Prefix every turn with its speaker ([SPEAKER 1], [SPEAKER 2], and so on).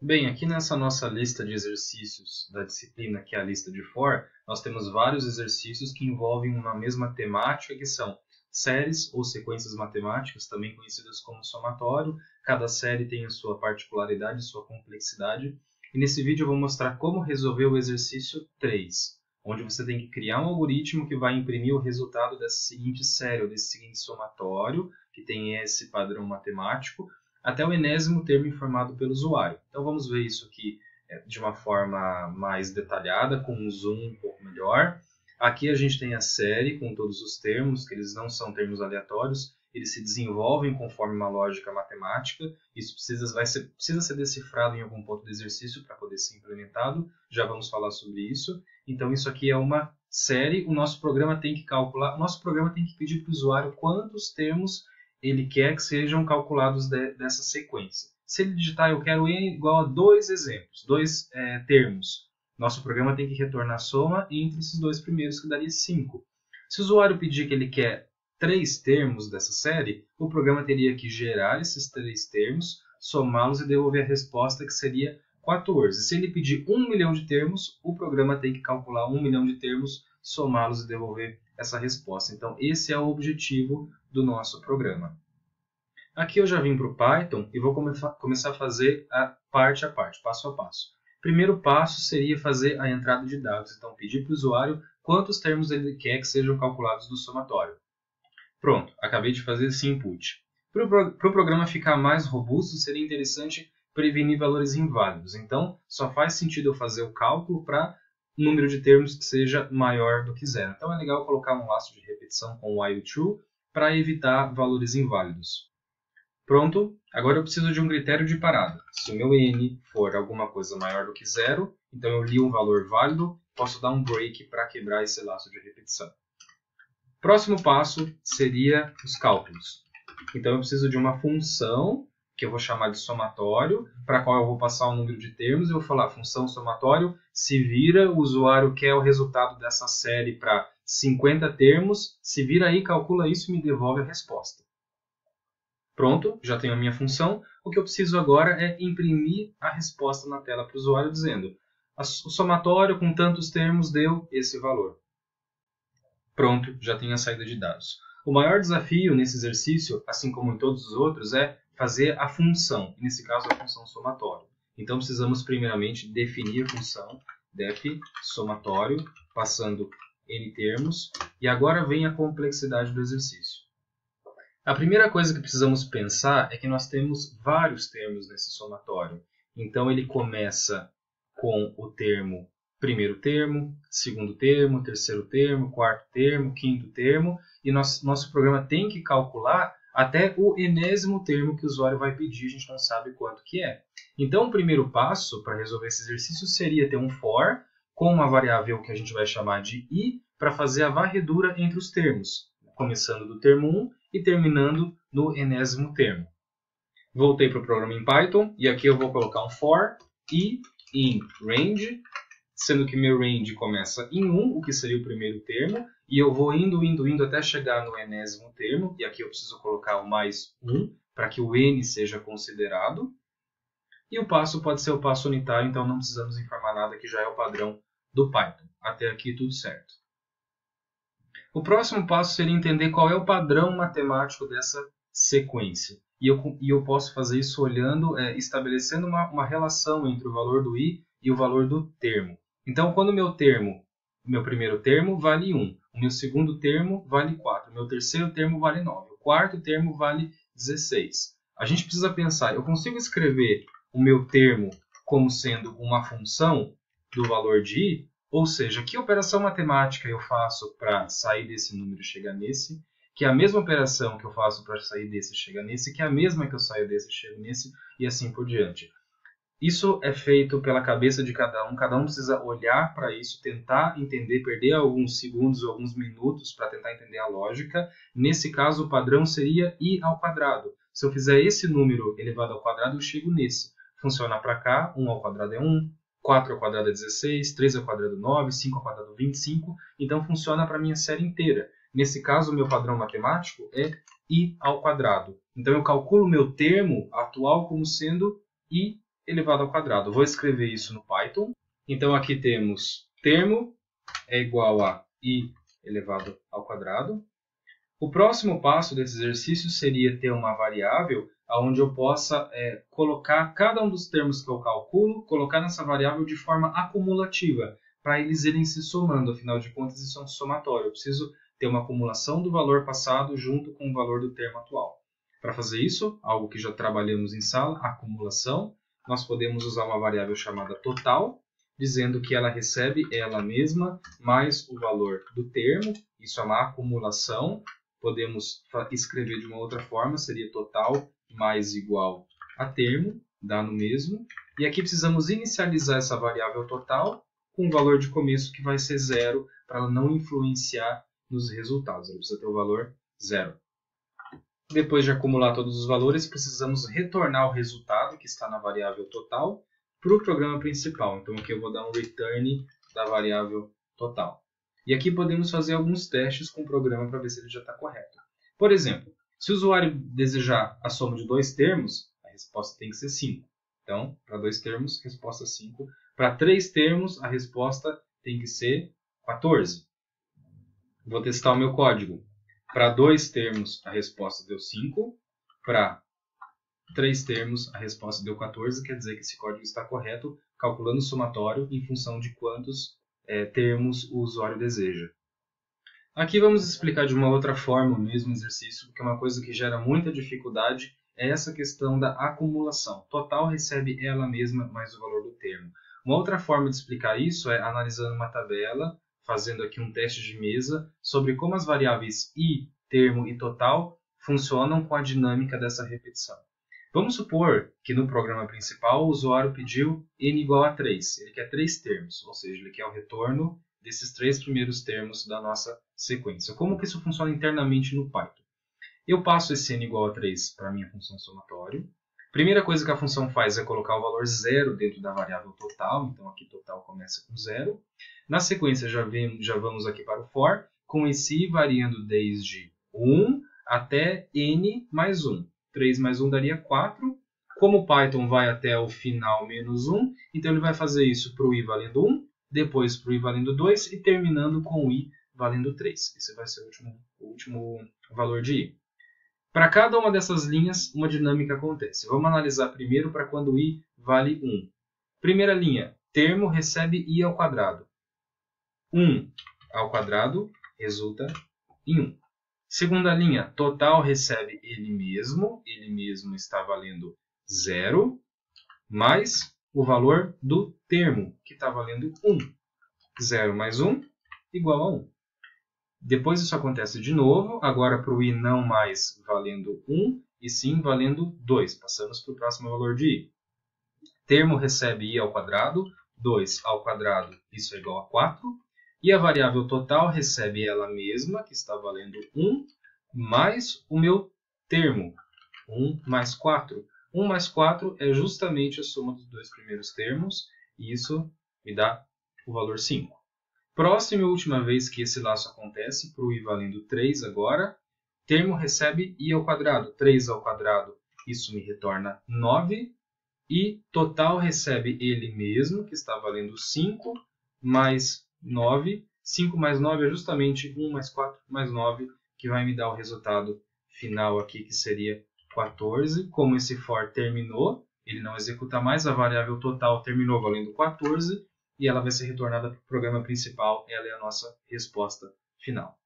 [SPEAKER 1] Bem, aqui nessa nossa lista de exercícios da disciplina, que é a lista de for, nós temos vários exercícios que envolvem uma mesma temática, que são séries ou sequências matemáticas, também conhecidas como somatório. Cada série tem a sua particularidade, sua complexidade. E nesse vídeo eu vou mostrar como resolver o exercício 3, onde você tem que criar um algoritmo que vai imprimir o resultado dessa seguinte série, ou desse seguinte somatório, que tem esse padrão matemático, até o enésimo termo informado pelo usuário. Então vamos ver isso aqui de uma forma mais detalhada, com um zoom um pouco melhor. Aqui a gente tem a série com todos os termos, que eles não são termos aleatórios, eles se desenvolvem conforme uma lógica matemática. Isso precisa ser decifrado em algum ponto do exercício para poder ser implementado. Já vamos falar sobre isso. Então isso aqui é uma série, o nosso programa tem que calcular, o nosso programa tem que pedir para o usuário quantos termos ele quer que sejam calculados dessa sequência. Se ele digitar eu quero n igual a dois exemplos, dois termos, nosso programa tem que retornar a soma entre esses dois primeiros, que daria 5. Se o usuário pedir que ele quer 3 termos dessa série, o programa teria que gerar esses 3 termos, somá-los e devolver a resposta, que seria 14. Se ele pedir 1 milhão de termos, o programa tem que calcular 1 milhão de termos, somá-los e devolver essa resposta. Então, esse é o objetivo do nosso programa. Aqui eu já vim para o Python e vou começar a fazer parte, passo a passo. Primeiro passo seria fazer a entrada de dados. Então, pedir para o usuário quantos termos ele quer que sejam calculados do somatório. Pronto, acabei de fazer esse input. Para o programa ficar mais robusto, seria interessante prevenir valores inválidos. Então, só faz sentido eu fazer o cálculo para número de termos que seja maior do que 0. Então, é legal colocar um laço de repetição com while true para evitar valores inválidos. Pronto, agora eu preciso de um critério de parada. Se o meu n for alguma coisa maior do que 0, então eu li um valor válido, posso dar um break para quebrar esse laço de repetição. Próximo passo seria os cálculos. Então eu preciso de uma função, que eu vou chamar de somatório, para a qual eu vou passar o número de termos, e eu vou falar função somatório, se vira, o usuário quer o resultado dessa série para 50 termos, se vira aí, calcula isso e me devolve a resposta. Pronto, já tenho a minha função. O que eu preciso agora é imprimir a resposta na tela para o usuário, dizendo o somatório com tantos termos deu esse valor. Pronto, já tenho a saída de dados. O maior desafio nesse exercício, assim como em todos os outros, é fazer a função, nesse caso a função somatório. Então precisamos primeiramente definir a função def somatório, passando n termos, e agora vem a complexidade do exercício. A primeira coisa que precisamos pensar é que nós temos vários termos nesse somatório. Então ele começa com o termo primeiro termo, segundo termo, terceiro termo, quarto termo, quinto termo, e nosso programa tem que calcular até o enésimo termo que o usuário vai pedir, a gente não sabe quanto que é. Então o primeiro passo para resolver esse exercício seria ter um for com uma variável que a gente vai chamar de i para fazer a varredura entre os termos, começando do termo 1 e terminando no enésimo termo. Voltei para o programa em Python e aqui eu vou colocar um for i in range, sendo que meu range começa em 1, o que seria o primeiro termo, e eu vou indo até chegar no enésimo termo, e aqui eu preciso colocar o mais 1 para que o n seja considerado. E o passo pode ser o passo unitário, então não precisamos informar nada, que já é o padrão do Python. Até aqui tudo certo. O próximo passo seria entender qual é o padrão matemático dessa sequência. E eu posso fazer isso olhando, estabelecendo uma relação entre o valor do i e o valor do termo. Então, quando o meu primeiro termo vale 1, o meu segundo termo vale 4, o meu terceiro termo vale 9, o quarto termo vale 16. A gente precisa pensar, eu consigo escrever o meu termo como sendo uma função do valor de i? Ou seja, que operação matemática eu faço para sair desse número e chegar nesse, que é a mesma operação que eu faço para sair desse e chegar nesse, que é a mesma que eu saio desse e chego nesse, e assim por diante. Isso é feito pela cabeça de cada um precisa olhar para isso, tentar entender, perder alguns segundos ou alguns minutos para tentar entender a lógica. Nesse caso, o padrão seria i ao quadrado. Se eu fizer esse número elevado ao quadrado, eu chego nesse. Funciona para cá, 1 ao quadrado é 1, 4 ao quadrado é 16, 3 ao quadrado é 9, 5 ao quadrado é 25, então funciona para a minha série inteira. Nesse caso, o meu padrão matemático é i ao quadrado. Então eu calculo o meu termo atual como sendo i elevado ao quadrado. Vou escrever isso no Python. Então aqui temos termo é igual a i elevado ao quadrado. O próximo passo desse exercício seria ter uma variável onde eu possa colocar cada um dos termos que eu calculo, colocar nessa variável de forma acumulativa, para eles irem se somando. Afinal de contas, isso é um somatório. Eu preciso ter uma acumulação do valor passado junto com o valor do termo atual. Para fazer isso, algo que já trabalhamos em sala, acumulação, nós podemos usar uma variável chamada total, dizendo que ela recebe ela mesma mais o valor do termo. Isso é uma acumulação. Podemos escrever de uma outra forma, seria total mais igual a termo, dá no mesmo. E aqui precisamos inicializar essa variável total com o valor de começo que vai ser 0, para ela não influenciar nos resultados. Ela precisa ter o valor 0. Depois de acumular todos os valores, precisamos retornar o resultado que está na variável total para o programa principal. Então aqui eu vou dar um return da variável total. E aqui podemos fazer alguns testes com o programa para ver se ele já está correto. Por exemplo, se o usuário desejar a soma de 2 termos, a resposta tem que ser 5. Então, para 2 termos, resposta 5. Para 3 termos, a resposta tem que ser 14. Vou testar o meu código. Para 2 termos, a resposta deu 5. Para 3 termos, a resposta deu 14. Quer dizer que esse código está correto, calculando o somatório em função de quantos termos o usuário deseja. Aqui vamos explicar de uma outra forma o mesmo exercício, porque uma coisa que gera muita dificuldade é essa questão da acumulação. Total recebe ela mesma mais o valor do termo. Uma outra forma de explicar isso é analisando uma tabela, fazendo aqui um teste de mesa, sobre como as variáveis i, termo e total funcionam com a dinâmica dessa repetição. Vamos supor que no programa principal o usuário pediu n igual a 3. Ele quer 3 termos, ou seja, ele quer o retorno desses 3 primeiros termos da nossa sequência. Como que isso funciona internamente no Python? Eu passo esse n igual a 3 para a minha função somatório. Primeira coisa que a função faz é colocar o valor 0 dentro da variável total. Então aqui total começa com 0. Na sequência já vamos aqui para o for, com esse i variando desde 1 até n mais 1. 3 mais 1 daria 4. Como o Python vai até o final menos 1, então ele vai fazer isso para o i valendo 1, depois para o i valendo 2 e terminando com o i valendo 3. Esse vai ser o último valor de i. Para cada uma dessas linhas, uma dinâmica acontece. Vamos analisar primeiro para quando i vale 1. Primeira linha, termo recebe i ao quadrado. 1 ao quadrado resulta em 1. Segunda linha, total recebe ele mesmo está valendo 0, mais o valor do termo, que está valendo 1. 0 mais 1 igual a 1. Depois isso acontece de novo, agora para o i não mais valendo 1, e sim valendo 2. Passamos para o próximo valor de i. Termo recebe i ao quadrado, 2 ao quadrado, isso é igual a 4. E a variável total recebe ela mesma, que está valendo 1, mais o meu termo, 1 mais 4. 1 mais 4 é justamente a soma dos 2 primeiros termos, e isso me dá o valor 5. Próxima e última vez que esse laço acontece, para o i valendo 3 agora, termo recebe i ao quadrado, 3 ao quadrado, isso me retorna 9, e total recebe ele mesmo, que está valendo 5, mais 9. 5 mais 9 é justamente 1 mais 4 mais 9, que vai me dar o resultado final aqui, que seria 14. Como esse for terminou, ele não executa mais, a variável total terminou valendo 14, e ela vai ser retornada para o programa principal. Ela é a nossa resposta final.